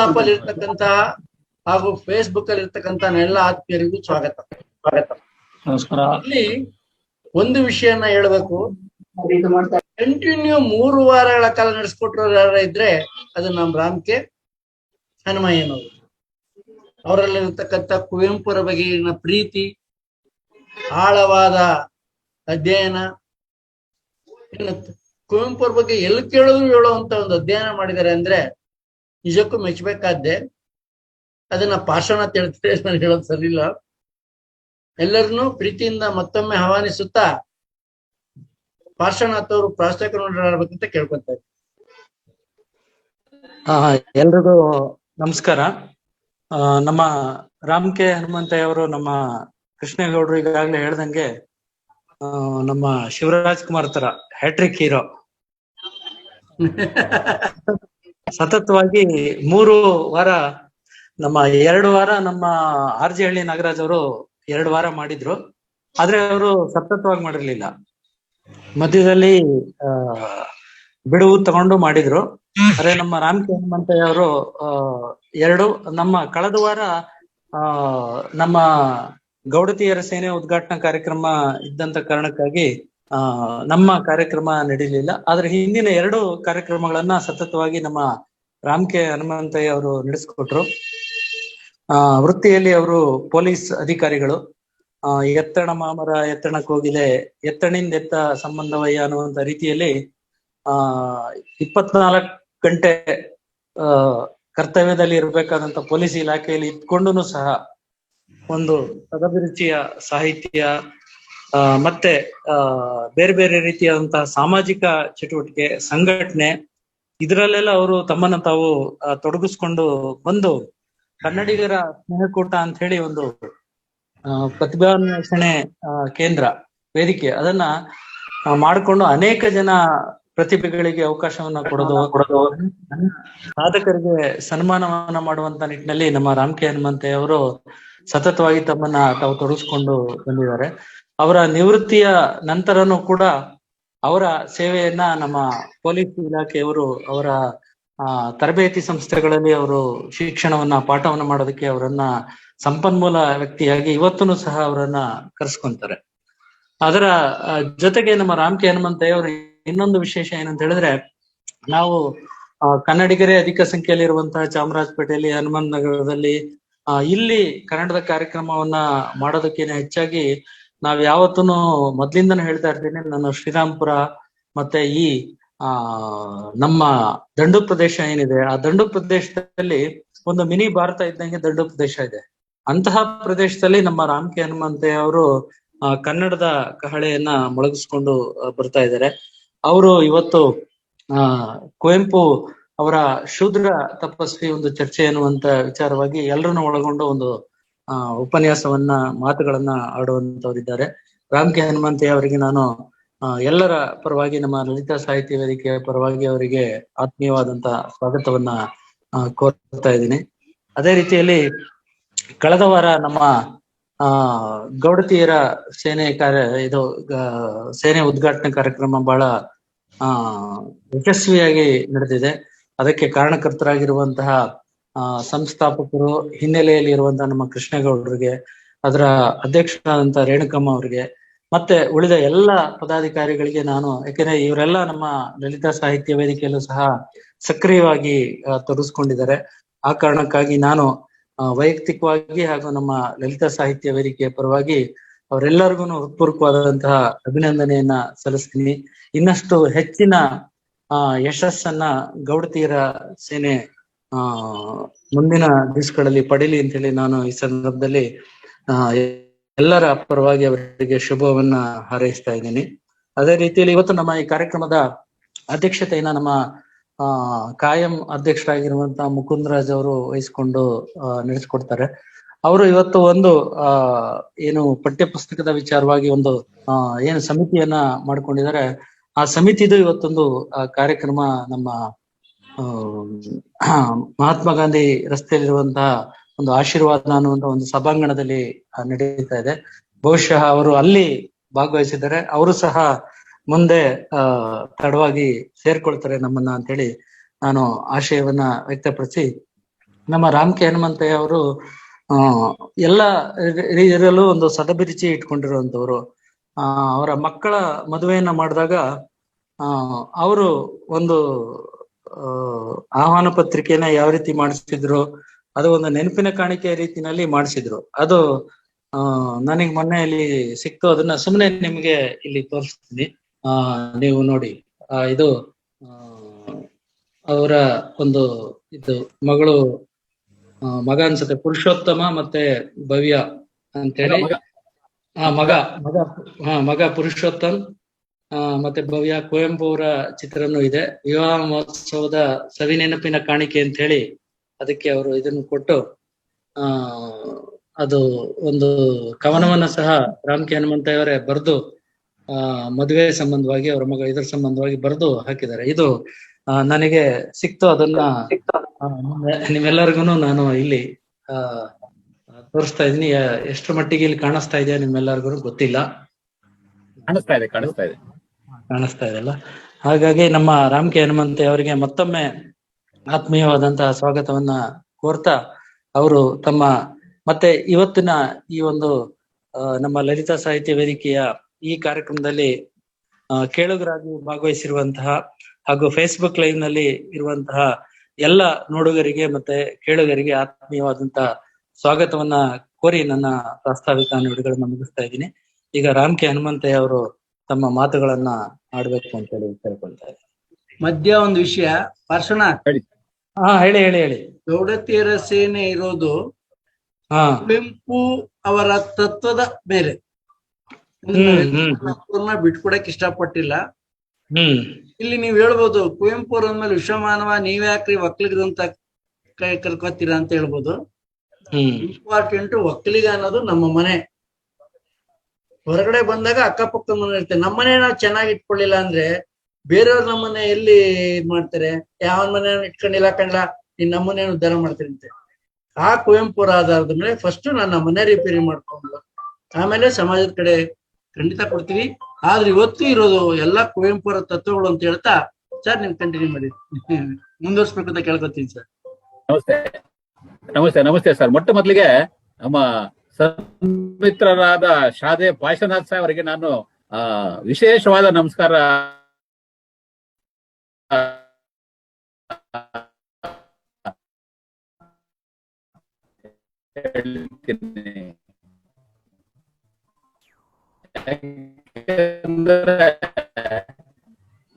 App ಅಲ್ಲಿ ಇರ್ತಕ್ಕಂತಹ ಹಾಗೂ ಫೇಸ್ಬುಕ್ ಅಲ್ಲಿ ಇರ್ತಕ್ಕಂತ ಎಲ್ಲ ಆತ್ಮೀಯರಿಗೂ ಸ್ವಾಗತ. ನಮಸ್ಕಾರ. ಇಲ್ಲಿ ಒಂದು ವಿಷಯನ ಹೇಳ್ಬೇಕು. ಕಂಟಿನ್ಯೂ 3 ವಾರಗಳ ಕಾಲ ನಡೆಸ್ಕೊಟ್ರು ಯಾರ ಇದ್ರೆ ಅದು ನಮ್ ರಾಮ್ಕೆ ಹನುಮಯ್ಯನವರು. ಅವರಲ್ಲಿರ್ತಕ್ಕಂಥ ಕುವೆಂಪುರ ಬಗೆಗಿನ ಪ್ರೀತಿ, ಆಳವಾದ ಅಧ್ಯಯನ, ಇನ್ನು ಕುವೆಂಪುರ ಬಗ್ಗೆ ಎಲ್ಲಿ ಕೇಳಿದ್ರು ಹೇಳುವಂತ ಒಂದು ಅಧ್ಯಯನ ಮಾಡಿದ್ದಾರೆ ಅಂದ್ರೆ ನಿಜಕ್ಕೂ ಮೆಚ್ಚಬೇಕಾದ್ದೆ. ಅದನ್ನ ಪಾಷಾಣ ಹೇಳ್ತಾರೆ, ನಾನು ಹೇಳೋದು ಸರಿಯಿಲ್ಲ. ಎಲ್ಲರನ್ನೂ ಪ್ರೀತಿಯಿಂದ ಮತ್ತೊಮ್ಮೆ ಆಹ್ವಾನಿಸುತ್ತಾ ಪಾರ್ಶ್ವನಾಥ್ ಅವರು ಪ್ರಾಸ್ತಾವಿಕರಾಗಬೇಕಂತ ಕೇಳ್ಕೊತಾರೆ. ಎಲ್ರಿಗೂ ನಮಸ್ಕಾರ. ನಮ್ಮ ರಾಮ್ಕೆ ಹನುಮಂತಯ್ಯ ಅವರು ನಮ್ಮ ಕೃಷ್ಣೇಗೌಡರು ಈಗಾಗಲೇ ಹೇಳ್ದಂಗೆ ನಮ್ಮ ಶಿವರಾಜ್ ಕುಮಾರ್ ತರ ಹ್ಯಾಟ್ರಿಕ್ ಹೀರೋ. ಸತತವಾಗಿ 3 ವಾರ, ನಮ್ಮ 2 ವಾರ ನಮ್ಮ RJ ಹಳ್ಳಿ ನಾಗರಾಜ್ ಅವರು 2 ವಾರ ಮಾಡಿದ್ರು. ಆದ್ರೆ ಅವರು ಸತತವಾಗಿ ಮಾಡಿರ್ಲಿಲ್ಲ, ಮಧ್ಯದಲ್ಲಿ ಬಿಡುವು ತಗೊಂಡು ಮಾಡಿದ್ರು. ಅದೇ ನಮ್ಮ ರಾಮ್ಕೆ ಹನುಮಂತಯ್ಯ ಅವರು 2 ನಮ್ಮ ಕಳೆದ ವಾರ ನಮ್ಮ ಗೌಡತಿಯರ ಸೇನೆ ಉದ್ಘಾಟನಾ ಕಾರ್ಯಕ್ರಮ ಇದ್ದಂತ ಕಾರಣಕ್ಕಾಗಿ ನಮ್ಮ ಕಾರ್ಯಕ್ರಮ ನಡೀಲಿಲ್ಲ. ಆದ್ರೆ ಹಿಂದಿನ 2 ಕಾರ್ಯಕ್ರಮಗಳನ್ನ ಸತತವಾಗಿ ನಮ್ಮ ರಾಮ್ಕೆ ಹನುಮಂತಯ್ಯ ಅವರು ನಡೆಸ್ಕೊಟ್ರು. ವೃತ್ತಿಯಲ್ಲಿ ಅವರು ಪೊಲೀಸ್ ಅಧಿಕಾರಿಗಳು. ಎತ್ತಣ ಮಾಮರ ಎತ್ತಣ ಕೋಗಿಲೆ ಎತ್ತಣಿಂದ ಎತ್ತ ಸಂಬಂಧವಯ್ಯ ಅನ್ನುವಂತ ರೀತಿಯಲ್ಲಿ 24 ಗಂಟೆ ಕರ್ತವ್ಯದಲ್ಲಿ ಇರಬೇಕಾದಂತ ಪೊಲೀಸ್ ಇಲಾಖೆಯಲ್ಲಿ ಇದ್ಕೊಂಡು ಸಹ ಒಂದು ಸದಭಿರುಚಿಯ ಸಾಹಿತ್ಯ ಮತ್ತೆ ಬೇರೆ ಬೇರೆ ರೀತಿಯಾದಂತಹ ಸಾಮಾಜಿಕ ಚಟುವಟಿಕೆ, ಸಂಘಟನೆ, ಇದರಲ್ಲೆಲ್ಲ ಅವರು ತಮ್ಮನ್ನ ತಾವು ತೊಡಗಿಸ್ಕೊಂಡು ಬಂದು ಕನ್ನಡಿಗರ ಸ್ನೇಹಕೂಟ ಅಂತ ಹೇಳಿ ಒಂದು ಪ್ರತಿಭಾನ್ವೇಷಣೆ ಕೇಂದ್ರ ವೇದಿಕೆ ಅದನ್ನ ಮಾಡಿಕೊಂಡು ಅನೇಕ ಜನ ಪ್ರತಿಭೆಗಳಿಗೆ ಅವಕಾಶವನ್ನ ಕೊಡೋದು, ಸಾಧಕರಿಗೆ ಸನ್ಮಾನವನ್ನ ಮಾಡುವಂತ ನಿಟ್ಟಿನಲ್ಲಿ ನಮ್ಮ ರಾಮ್ಕೆ ಹನುಮಂತಯ್ಯ ಅವರು ಸತತವಾಗಿ ತಮ್ಮನ್ನ ತಾವು ತೊಡಗಿಸ್ಕೊಂಡು ಬಂದಿದ್ದಾರೆ. ಅವರ ನಿವೃತ್ತಿಯ ನಂತರನೂ ಕೂಡ ಅವರ ಸೇವೆಯನ್ನ ನಮ್ಮ ಪೊಲೀಸ್ ಇಲಾಖೆಯವರು ಅವರ ತರಬೇತಿ ಸಂಸ್ಥೆಗಳಲ್ಲಿ ಅವರು ಶಿಕ್ಷಣವನ್ನ ಪಾಠವನ್ನ ಮಾಡೋದಕ್ಕೆ ಅವರನ್ನ ಸಂಪನ್ಮೂಲ ವ್ಯಕ್ತಿಯಾಗಿ ಇವತ್ತೂ ಸಹ ಅವರನ್ನ ಕರೆಸ್ಕೊಂತಾರೆ. ಅದರ ಜೊತೆಗೆ ನಮ್ಮ ರಾಮ್ಕೆ ಹನುಮಂತಯ್ಯ ಅವರು ಇನ್ನೊಂದು ವಿಶೇಷ ಏನಂತ ಹೇಳಿದ್ರೆ, ನಾವು ಕನ್ನಡಿಗರೇ ಅಧಿಕ ಸಂಖ್ಯೆಯಲ್ಲಿ ಇರುವಂತಹ ಚಾಮರಾಜಪೇಟೆಯಲ್ಲಿ, ಹನುಮಂತ ನಗರದಲ್ಲಿ ಇಲ್ಲಿ ಕನ್ನಡದ ಕಾರ್ಯಕ್ರಮವನ್ನ ಮಾಡೋದಕ್ಕೇನೆ ಹೆಚ್ಚಾಗಿ ನಾವ್ ಯಾವತ್ತೂ ಮೊದ್ಲಿಂದನೂ ಹೇಳ್ತಾ ಇರ್ತೀನಿ, ನಾನು ಶ್ರೀರಾಮ್ಪುರ ಮತ್ತೆ ಈ ನಮ್ಮ ದಂಡು ಪ್ರದೇಶ ಏನಿದೆ, ಆ ದಂಡು ಪ್ರದೇಶದಲ್ಲಿ ಒಂದು ಮಿನಿ ಭಾರತ ಇದ್ದಂಗೆ ದಂಡು ಪ್ರದೇಶ ಇದೆ. ಅಂತಹ ಪ್ರದೇಶದಲ್ಲಿ ನಮ್ಮ ರಾಮ್ಕೆ ಹನುಮಂತಯ್ಯ ಅವರು ಕನ್ನಡದ ಕಹಳೆಯನ್ನ ಮೊಳಗಿಸ್ಕೊಂಡು ಬರ್ತಾ ಇದ್ದಾರೆ. ಅವರು ಇವತ್ತು ಕುವೆಂಪು ಅವರ ಶೂದ್ರ ತಪಸ್ವಿ ಒಂದು ಚರ್ಚೆ ಅನ್ನುವಂತ ವಿಚಾರವಾಗಿ ಎಲ್ಲರನ್ನು ಒಳಗೊಂಡು ಒಂದು ಉಪನ್ಯಾಸವನ್ನ ಮಾತುಗಳನ್ನ ಆಡುವಂತವರಿದ್ದಾರೆ. ರಾಮ್ಕೆ ಹನುಮಂತಯ್ಯ ಅವರಿಗೆ ನಾನು ಎಲ್ಲರ ಪರವಾಗಿ, ನಮ್ಮ ಲಲಿತಾ ಸಾಹಿತ್ಯ ವೇದಿಕೆಯ ಪರವಾಗಿ ಅವರಿಗೆ ಆತ್ಮೀಯವಾದಂತ ಸ್ವಾಗತವನ್ನ ಕೋರ್ತಾ ಇದ್ದೀನಿ. ಅದೇ ರೀತಿಯಲ್ಲಿ ಕಳೆದ ವಾರ ನಮ್ಮ ಗೌಡತಿಯರ ಸೇನೆ ಸೇನೆ ಉದ್ಘಾಟನಾ ಕಾರ್ಯಕ್ರಮ ಬಹಳ ಯಶಸ್ವಿಯಾಗಿ ನಡೆದಿದೆ. ಅದಕ್ಕೆ ಕಾರಣಕರ್ತರಾಗಿರುವಂತಹ ಸಂಸ್ಥಾಪಕರು, ಹಿನ್ನೆಲೆಯಲ್ಲಿ ಇರುವಂತಹ ನಮ್ಮ ಕೃಷ್ಣೇಗೌಡರಿಗೆ, ಅದರ ಅಧ್ಯಕ್ಷರಾದಂತ ರೇಣುಕಮ್ಮ ಅವರಿಗೆ, ಮತ್ತೆ ಉಳಿದ ಎಲ್ಲ ಪದಾಧಿಕಾರಿಗಳಿಗೆ ನಾನು, ಯಾಕೆಂದ್ರೆ ಇವರೆಲ್ಲ ನಮ್ಮ ಲಲಿತಾ ಸಾಹಿತ್ಯ ವೇದಿಕೆಯಲ್ಲೂ ಸಹ ಸಕ್ರಿಯವಾಗಿ ತೊಡಗಿಸ್ಕೊಂಡಿದ್ದಾರೆ. ಆ ಕಾರಣಕ್ಕಾಗಿ ನಾನು ವೈಯಕ್ತಿಕವಾಗಿ ಹಾಗೂ ನಮ್ಮ ಲಲಿತಾ ಸಾಹಿತ್ಯ ವೇದಿಕೆಯ ಪರವಾಗಿ ಅವರೆಲ್ಲರಿಗೂ ಹೃತ್ಪೂರ್ವಕವಾದಂತಹ ಅಭಿನಂದನೆಯನ್ನ ಸಲ್ಲಿಸ್ತೀನಿ. ಇನ್ನಷ್ಟು ಹೆಚ್ಚಿನ ಯಶಸ್ಸನ್ನ ಗೌಡತಿಯರ ಸೇನೆ ಮುಂದಿನ ದಿವಸಗಳಲ್ಲಿ ಪಡೀಲಿ ಅಂತ ಹೇಳಿ ನಾನು ಈ ಸಂದರ್ಭದಲ್ಲಿ ಎಲ್ಲರ ಪರವಾಗಿ ಅವರಿಗೆ ಶುಭವನ್ನ ಹಾರೈಸ್ತಾ ಇದ್ದೀನಿ. ಅದೇ ರೀತಿಯಲ್ಲಿ ಇವತ್ತು ನಮ್ಮ ಈ ಕಾರ್ಯಕ್ರಮದ ಅಧ್ಯಕ್ಷತೆಯನ್ನ ನಮ್ಮ ಕಾಯಂ ಅಧ್ಯಕ್ಷರಾಗಿರುವಂತಹ ಮುಕುಂದರಾಜ್ ಅವರು ವಹಿಸ್ಕೊಂಡು ನಡೆಸ್ಕೊಡ್ತಾರೆ. ಅವರು ಇವತ್ತು ಒಂದು ಏನು ಪಠ್ಯ ಪುಸ್ತಕದ ವಿಚಾರವಾಗಿ ಒಂದು ಏನು ಸಮಿತಿಯನ್ನ ಮಾಡ್ಕೊಂಡಿದ್ದಾರೆ. ಆ ಸಮಿತಿದು ಇವತ್ತೊಂದು ಕಾರ್ಯಕ್ರಮ ನಮ್ಮ ಮಹಾತ್ಮ ಗಾಂಧಿ ರಸ್ತೆಯಲ್ಲಿರುವಂತಹ ಒಂದು ಆಶೀರ್ವಾದ ಅನ್ನುವಂತ ಒಂದು ಸಭಾಂಗಣದಲ್ಲಿ ನಡೀತಾ ಇದೆ. ಬಹುಶಃ ಅವರು ಅಲ್ಲಿ ಭಾಗವಹಿಸಿದ್ದಾರೆ. ಅವರು ಸಹ ಮುಂದೆ ತಡವಾಗಿ ಸೇರ್ಕೊಳ್ತಾರೆ ನಮ್ಮನ್ನ ಅಂತ ಹೇಳಿ ನಾನು ಆಶಯವನ್ನ ವ್ಯಕ್ತಪಡಿಸಿ ನಮ್ಮ ರಾಮ್ ಕೆ ಹನುಮಂತಯ್ಯ ಅವರು ಎಲ್ಲ ಇದರಲ್ಲೂ ಒಂದು ಸದಭಿರುಚಿ ಇಟ್ಕೊಂಡಿರುವಂತವ್ರು. ಅವರ ಮಕ್ಕಳ ಮದುವೆಯನ್ನ ಮಾಡಿದಾಗ ಅವರು ಒಂದು ಆಹ್ವಾನ ಪತ್ರಿಕೆನ ಯಾವ ರೀತಿ ಮಾಡಿಸ್ತಿದ್ರು, ಅದು ಒಂದು ನೆನಪಿನ ಕಾಣಿಕೆ ರೀತಿನಲ್ಲಿ ಮಾಡಿಸಿದ್ರು. ಅದು ನನಗೆ ಮೊನ್ನೆಯಲ್ಲಿ ಸಿಕ್ತು. ಅದನ್ನ ಸುಮ್ಮನೆ ನಿಮ್ಗೆ ಇಲ್ಲಿ ತೋರಿಸ್ತೀನಿ, ನೀವು ನೋಡಿ. ಇದು ಅವರ ಒಂದು ಇದು ಮಗಳು ಮಗ ಅನ್ಸುತ್ತೆ, ಪುರುಷೋತ್ತಮ ಮತ್ತೆ ಭವ್ಯ ಅಂತೇಳಿ. ಮಗ ಪುರುಷೋತ್ತಮ್ ಮತ್ತೆ ಭವ್ಯ. ಕುವೆಂಪು ಅವರ ಚಿತ್ರನೂ ಇದೆ. ವಿವಾಹ ಮಹೋತ್ಸವದ ಸವಿನೆನಪಿನ ಕಾಣಿಕೆ ಅಂತ ಹೇಳಿ ಅದಕ್ಕೆ ಅವರು ಇದನ್ನು ಕೊಟ್ಟು ಅದು ಒಂದು ಕವನವನ್ನ ಸಹ ರಾಮ್ ಕೆ ಹನುಮಂತಯ್ಯವರೇ ಬರೆದು ಮದುವೆ ಸಂಬಂಧವಾಗಿ ಅವರ ಮಗ ಇದರ ಸಂಬಂಧವಾಗಿ ಬರೆದು ಹಾಕಿದ್ದಾರೆ. ಇದು ನನಗೆ ಸಿಕ್ತು. ಅದನ್ನ ನಿಮ್ಮೆಲ್ಲರಿಗೂ ನಾನು ಇಲ್ಲಿ ತೋರಿಸ್ತಾ ಇದ್ದೀನಿ. ಎಷ್ಟರ ಮಟ್ಟಿಗೆ ಇಲ್ಲಿ ಕಾಣಿಸ್ತಾ ಇದೆಯಾ ನಿಮ್ಮೆಲ್ಲರಿಗೂ ಗೊತ್ತಿಲ್ಲ. ಕಾಣಿಸ್ತಾ ಇದೆಲ್ಲ. ಹಾಗಾಗಿ ನಮ್ಮ ರಾಮ್ ಕೆ ಹನುಮಂತಯ್ಯ ಅವರಿಗೆ ಮತ್ತೊಮ್ಮೆ ಆತ್ಮೀಯವಾದಂತಹ ಸ್ವಾಗತವನ್ನ ಕೋರ್ತಾ, ಅವರು ತಮ್ಮ ಮತ್ತೆ ಇವತ್ತಿನ ಈ ಒಂದು ನಮ್ಮ ಲಲಿತಾ ಸಾಹಿತ್ಯ ವೇದಿಕೆಯ ಈ ಕಾರ್ಯಕ್ರಮದಲ್ಲಿ ಕೇಳುಗರಾಗಿ ಭಾಗವಹಿಸಿರುವಂತಹ ಹಾಗೂ ಫೇಸ್ಬುಕ್ ಲೈವ್ ನಲ್ಲಿ ಇರುವಂತಹ ಎಲ್ಲ ನೋಡುಗರಿಗೆ ಮತ್ತೆ ಕೇಳುಗರಿಗೆ ಆತ್ಮೀಯವಾದಂತಹ ಸ್ವಾಗತವನ್ನ ಕೋರಿ ನನ್ನ ಪ್ರಾಸ್ತಾವಿಕ ನುಡಿಗಳನ್ನ ಮುಗಿಸ್ತಾ ಇದ್ದೀನಿ. ಈಗ ರಾಮ್ ಕೆ ಹನುಮಂತಯ್ಯ ಅವರು ತಮ್ಮ ಮಾತುಗಳನ್ನ ಆಡ್ಬೇಕು ಅಂತ ಹೇಳಿ ಕೇಳ್ಕೊಳ್ತಾ ಇದ್ದೀನಿ. ಮಧ್ಯ ಒಂದು ವಿಷಯ ಪಾರ್ಶ್ವನಾಥ್. ಹೇಳಿ ಹೇಳಿ ಹೇಳಿ. ಗೌಡತಿಯರ ಸೇನೆ ಇರೋದು ಕುವೆಂಪು ಅವರ ತತ್ವದ ಮೇಲೆ. ಬಿಟ್ಕೊಡಕ್ ಇಷ್ಟಪಟ್ಟಿಲ್ಲ. ಇಲ್ಲಿ ನೀವ್ ಹೇಳ್ಬೋದು, ಕುವೆಂಪು ಅವ್ರ ಅಂದ್ಮೇಲೆ ವಿಶ್ವಮಾನವ ನೀವ್ಯಾಕ್ರಿ ಒಕ್ಕಲಿಗರು ಅಂತ ಕರ್ಕೋತೀರಾ ಅಂತ ಹೇಳ್ಬೋದು. ಇಂಪಾರ್ಟೆಂಟ್ ಒಕ್ಕಲಿಗ ಅನ್ನೋದು ನಮ್ಮ ಮನೆ. ಹೊರಗಡೆ ಬಂದಾಗ ಅಕ್ಕಪಕ್ಕ ಮನೆ ಇರ್ತೇವೆ. ನಮ್ಮನೆ ನಾವು ಚೆನ್ನಾಗಿ ಇಟ್ಕೊಳ್ಳಿಲ್ಲ ಅಂದ್ರೆ ಬೇರೆಯವ್ರ ನಮ್ಮನೆ ಎಲ್ಲಿ ಇದ್ ಮಾಡ್ತಾರೆ. ಯಾವ ಮನೆ ಇಟ್ಕೊಂಡಿಲ್ಲ ಕಂಡ್ಲ ನೀನ್ ನಮ್ಮನೇನು ಉದ್ಧಾರ ಮಾಡ್ತೀನಿ ಅಂತೆ. ಆ ಕುವೆಂಪು ಅವರ ಆಧಾರದ ಮೇಲೆ ಫಸ್ಟ್ ನನ್ನ ಮನೆ ರಿಪೇರಿ ಮಾಡ್ಕೊಂಡು ಆಮೇಲೆ ಸಮಾಜದ ಕಡೆ ಖಂಡಿತ ಕೊಡ್ತೀವಿ. ಆದ್ರೆ ಇವತ್ತು ಇರೋದು ಎಲ್ಲಾ ಕುವೆಂಪು ಅವರ ತತ್ವಗಳು ಅಂತ ಹೇಳ್ತಾ ಸರ್ ನಿಮ್ ಕಂಟಿನ್ಯೂ ಮಾಡಿ ಮುಂದುವರ್ಸ್ಬೇಕು ಅಂತ ಕೇಳ್ಕೊತೀನಿ ಸರ್. ನಮಸ್ತೆ ಸರ್. ಮೊಟ್ಟ ಮೊದಲಿಗೆ ನಮ್ಮ ಮಿತ್ರರಾದ ಶಾದೆ ಪಾರ್ಶ್ವನಾಥ್ ಸಾಹೇಬ್ ಅವರಿಗೆ ನಾನು ವಿಶೇಷವಾದ ನಮಸ್ಕಾರ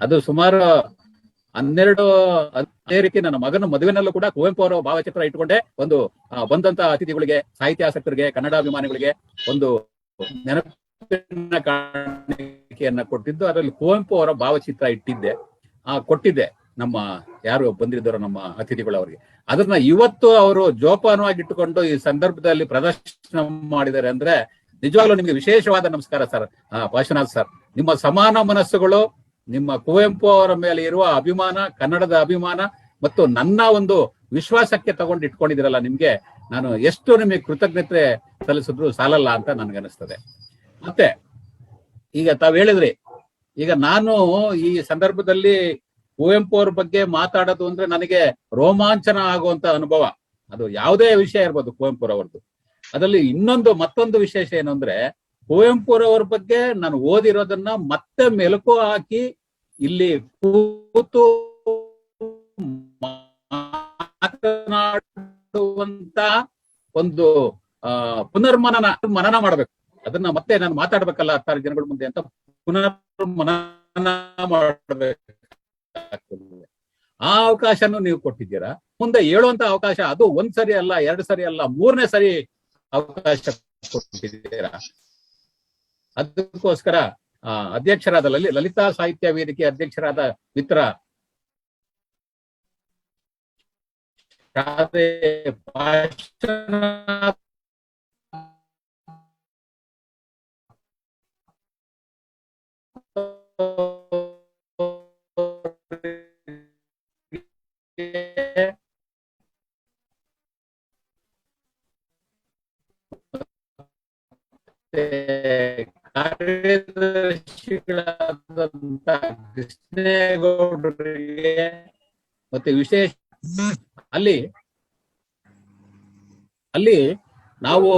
ಅದು ಸುಮಾರು 12 ಅದೇ ರೀತಿ ನನ್ನ ಮಗನ ಮದುವೆನಲ್ಲೂ ಕೂಡ ಕುವೆಂಪು ಅವರ ಭಾವಚಿತ್ರ ಇಟ್ಟುಕೊಂಡೆ ಒಂದು ಬಂದಂತ ಅತಿಥಿಗಳಿಗೆ, ಸಾಹಿತ್ಯಾಸಕ್ತರಿಗೆ, ಕನ್ನಡಾಭಿಮಾನಿಗಳಿಗೆ ಒಂದು ನೆನಪಿನ ಕಾಣಿಕೆಯನ್ನ ಕೊಟ್ಟಿದ್ದು. ಅದರಲ್ಲಿ ಕುವೆಂಪು ಅವರ ಭಾವಚಿತ್ರ ಇಟ್ಟಿದ್ದೆ, ಕೊಟ್ಟಿದ್ದೆ ನಮ್ಮ ಯಾರು ಬಂದಿದ್ದರೋ ನಮ್ಮ ಅತಿಥಿಗಳು ಅವರಿಗೆ. ಅದನ್ನ ಇವತ್ತು ಅವರು ಜೋಪಾನವಾಗಿ ಇಟ್ಟುಕೊಂಡು ಈ ಸಂದರ್ಭದಲ್ಲಿ ಪ್ರದರ್ಶನ ಮಾಡಿದ್ದಾರೆ ಅಂದ್ರೆ ನಿಜವಾಗ್ಲೂ ನಿಮ್ಗೆ ವಿಶೇಷವಾದ ನಮಸ್ಕಾರ ಸರ್. ಪಾರ್ಶ್ವನಾಥ್ ಸರ್, ನಿಮ್ಮ ಸಮಾನ ಮನಸ್ಸುಗಳು, ನಿಮ್ಮ ಕುವೆಂಪು ಅವರ ಮೇಲೆ ಇರುವ ಅಭಿಮಾನ, ಕನ್ನಡದ ಅಭಿಮಾನ ಮತ್ತು ನನ್ನ ಒಂದು ವಿಶ್ವಾಸಕ್ಕೆ ತಗೊಂಡು ಇಟ್ಕೊಂಡಿದಿರಲ್ಲ, ನಿಮ್ಗೆ ನಾನು ಎಷ್ಟು ನಿಮಗೆ ಕೃತಜ್ಞತೆ ಸಲ್ಲಿಸಿದ್ರು ಸಾಲಲ್ಲ ಅಂತ ನನ್ಗನಿಸ್ತದೆ. ಮತ್ತೆ ಈಗ ತಾವ್ ಹೇಳಿದ್ರಿ, ಈಗ ನಾನು ಈ ಸಂದರ್ಭದಲ್ಲಿ ಕುವೆಂಪು ಅವ್ರ ಬಗ್ಗೆ ಮಾತಾಡೋದು ಅಂದ್ರೆ ನನಗೆ ರೋಮಾಂಚನ ಆಗುವಂತ ಅನುಭವ. ಅದು ಯಾವುದೇ ವಿಷಯ ಇರ್ಬೋದು ಕುವೆಂಪುರವ್ರದ್ದು. ಅದರಲ್ಲಿ ಮತ್ತೊಂದು ವಿಶೇಷ ಏನು ಅಂದ್ರೆ, ಕುವೆಂಪುರವ್ರ ಬಗ್ಗೆ ನಾನು ಓದಿರೋದನ್ನ ಮತ್ತೆ ಮೆಲುಕು ಹಾಕಿ ಇಲ್ಲಿ ಕೂತು ಮಾತನಾಡುವಂತ ಒಂದು ಮನನ ಮಾಡ್ಬೇಕು. ಅದನ್ನ ಮತ್ತೆ ನಾನು ಮಾತಾಡ್ಬೇಕಲ್ಲ 10 ಜನಗಳ ಮುಂದೆ ಅಂತ ಪುನರ್ಮನನ ಮಾಡ್ಬೇಕು. ಆ ಅವಕಾಶನೂ ನೀವು ಕೊಟ್ಟಿದ್ದೀರಾ. ಮುಂದೆ ಹೇಳುವಂತ ಅವಕಾಶ ಅದು 1 ಸರಿ ಅಲ್ಲ, 2 ಸರಿ ಅಲ್ಲ, 3ನೇ ಸರಿ ಅವಕಾಶ ಕೊಟ್ಟಿದ್ದೀರಾ. ಅದಕ್ಕೋಸ್ಕರ ಅಧ್ಯಕ್ಷರಾದ ಲಲಿತಾ ಸಾಹಿತ್ಯ ವೇದಿಕೆ ಅಧ್ಯಕ್ಷರಾದ ಮಿತ್ರ ಕಾರ್ಯದರ್ಶಿಗಳಾದಂತ ಕೃಷ್ಣೇಗೌಡರಿಗೆ ಮತ್ತೆ ವಿಶೇಷ ಅಲ್ಲಿ ಅಲ್ಲಿ ನಾವು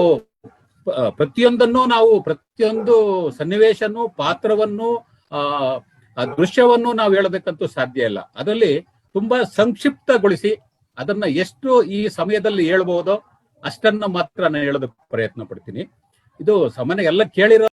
ಪ್ರತಿಯೊಂದನ್ನು ನಾವು ಪ್ರತಿಯೊಂದು ಸನ್ನಿವೇಶನು ಪಾತ್ರವನ್ನು ಆ ದೃಶ್ಯವನ್ನು ನಾವು ಹೇಳಬೇಕಂತೂ ಸಾಧ್ಯ ಇಲ್ಲ. ಅದರಲ್ಲಿ ತುಂಬಾ ಸಂಕ್ಷಿಪ್ತಗೊಳಿಸಿ ಅದನ್ನ ಎಷ್ಟು ಈ ಸಮಯದಲ್ಲಿ ಹೇಳ್ಬಹುದೋ ಅಷ್ಟನ್ನ ಮಾತ್ರ ನಾನು ಹೇಳೋದಕ್ಕೆ ಪ್ರಯತ್ನ ಪಡ್ತೀನಿ. ಇದು ಸಾಮಾನ್ಯ ಎಲ್ಲ ಕೇಳಿರೋ